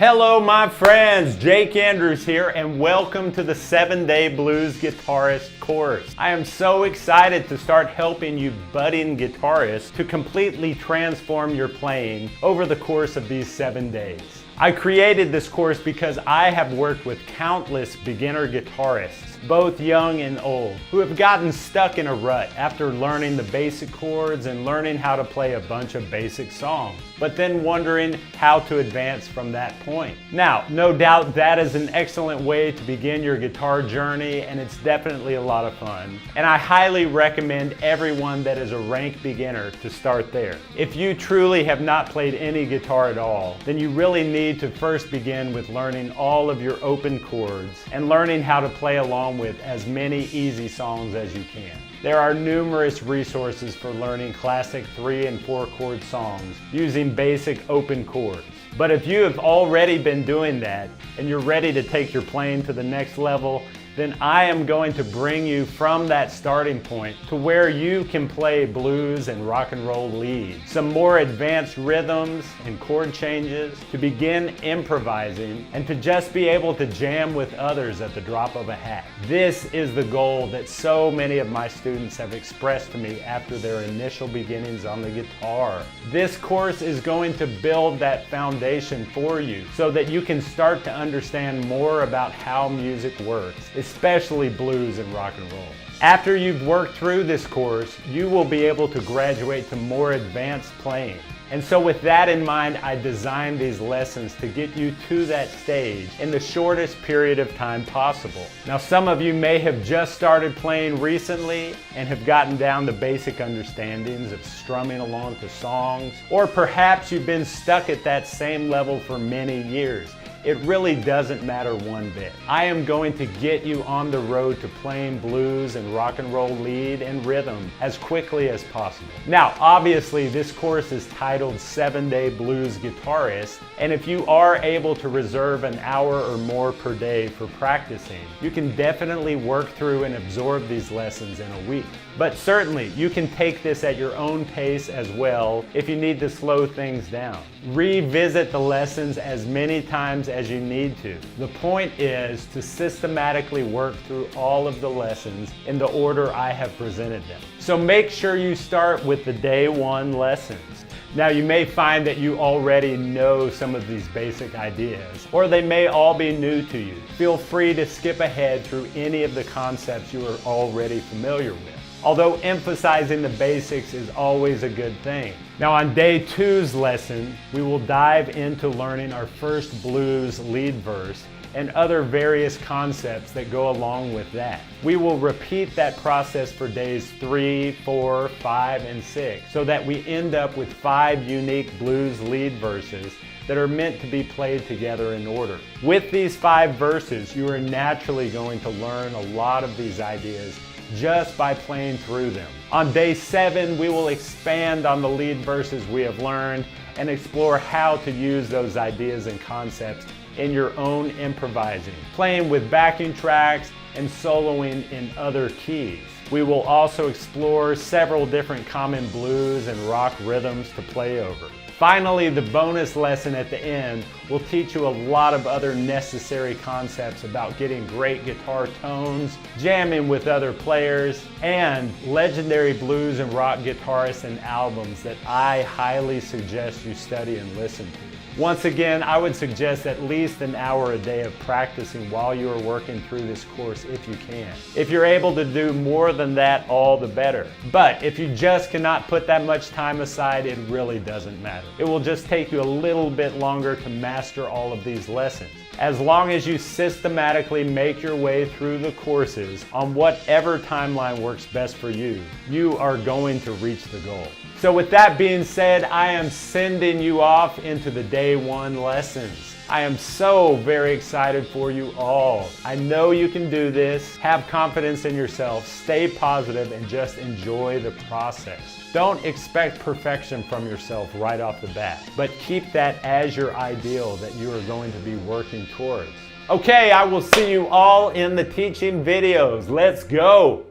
Hello my friends, Jake Andrews here and welcome to the 7-day Blues Guitarist course. I am so excited to start helping you budding guitarists to completely transform your playing over the course of these 7 days. I created this course because I have worked with countless beginner guitarists, both young and old, who have gotten stuck in a rut after learning the basic chords and learning how to play a bunch of basic songs, but then wondering how to advance from that point. Now, no doubt that is an excellent way to begin your guitar journey, and it's definitely a lot of fun. And I highly recommend everyone that is a rank beginner to start there. If you truly have not played any guitar at all, then you really need to first begin with learning all of your open chords and learning how to play along with as many easy songs as you can. There are numerous resources for learning classic 3 and 4 chord songs using basic open chords. But if you have already been doing that and you're ready to take your playing to the next level, then I am going to bring you from that starting point to where you can play blues and rock and roll leads, some more advanced rhythms and chord changes, to begin improvising, and to just be able to jam with others at the drop of a hat. This is the goal that so many of my students have expressed to me after their initial beginnings on the guitar. This course is going to build that foundation for you so that you can start to understand more about how music works, especially blues and rock and roll. After you've worked through this course, you will be able to graduate to more advanced playing. And so with that in mind, I designed these lessons to get you to that stage in the shortest period of time possible. Now, some of you may have just started playing recently and have gotten down to basic understandings of strumming along to songs, or perhaps you've been stuck at that same level for many years. It really doesn't matter one bit. I am going to get you on the road to playing blues and rock and roll lead and rhythm as quickly as possible. Now, obviously, this course is titled 7-Day Blues Guitarist, and if you are able to reserve an hour or more per day for practicing, you can definitely work through and absorb these lessons in a week. But certainly, you can take this at your own pace as well if you need to slow things down. Revisit the lessons as many times as you need to. The point is to systematically work through all of the lessons in the order I have presented them. So make sure you start with the day 1 lessons. Now, you may find that you already know some of these basic ideas, or they may all be new to you. Feel free to skip ahead through any of the concepts you are already familiar with, although emphasizing the basics is always a good thing. Now, on day 2's lesson, we will dive into learning our first blues lead verse and other various concepts that go along with that. We will repeat that process for days 3, 4, 5, and 6, so that we end up with 5 unique blues lead verses that are meant to be played together in order. With these 5 verses, you are naturally going to learn a lot of these ideas just by playing through them. On day 7, we will expand on the lead verses we have learned and explore how to use those ideas and concepts in your own improvising, playing with backing tracks and soloing in other keys. We will also explore several different common blues and rock rhythms to play over. Finally, the bonus lesson at the end will teach you a lot of other necessary concepts about getting great guitar tones, jamming with other players, and legendary blues and rock guitarists and albums that I highly suggest you study and listen to. Once again, I would suggest at least an hour a day of practicing while you are working through this course if you can. If you're able to do more than that, all the better. But if you just cannot put that much time aside, it really doesn't matter. It will just take you a little bit longer to master all of these lessons. As long as you systematically make your way through the courses on whatever timeline works best for you, you are going to reach the goal. So with that being said, I am sending you off into the day 1 lessons. I am so very excited for you all. I know you can do this. Have confidence in yourself, stay positive, and just enjoy the process. Don't expect perfection from yourself right off the bat, but keep that as your ideal that you are going to be working towards. Okay, I will see you all in the teaching videos. Let's go.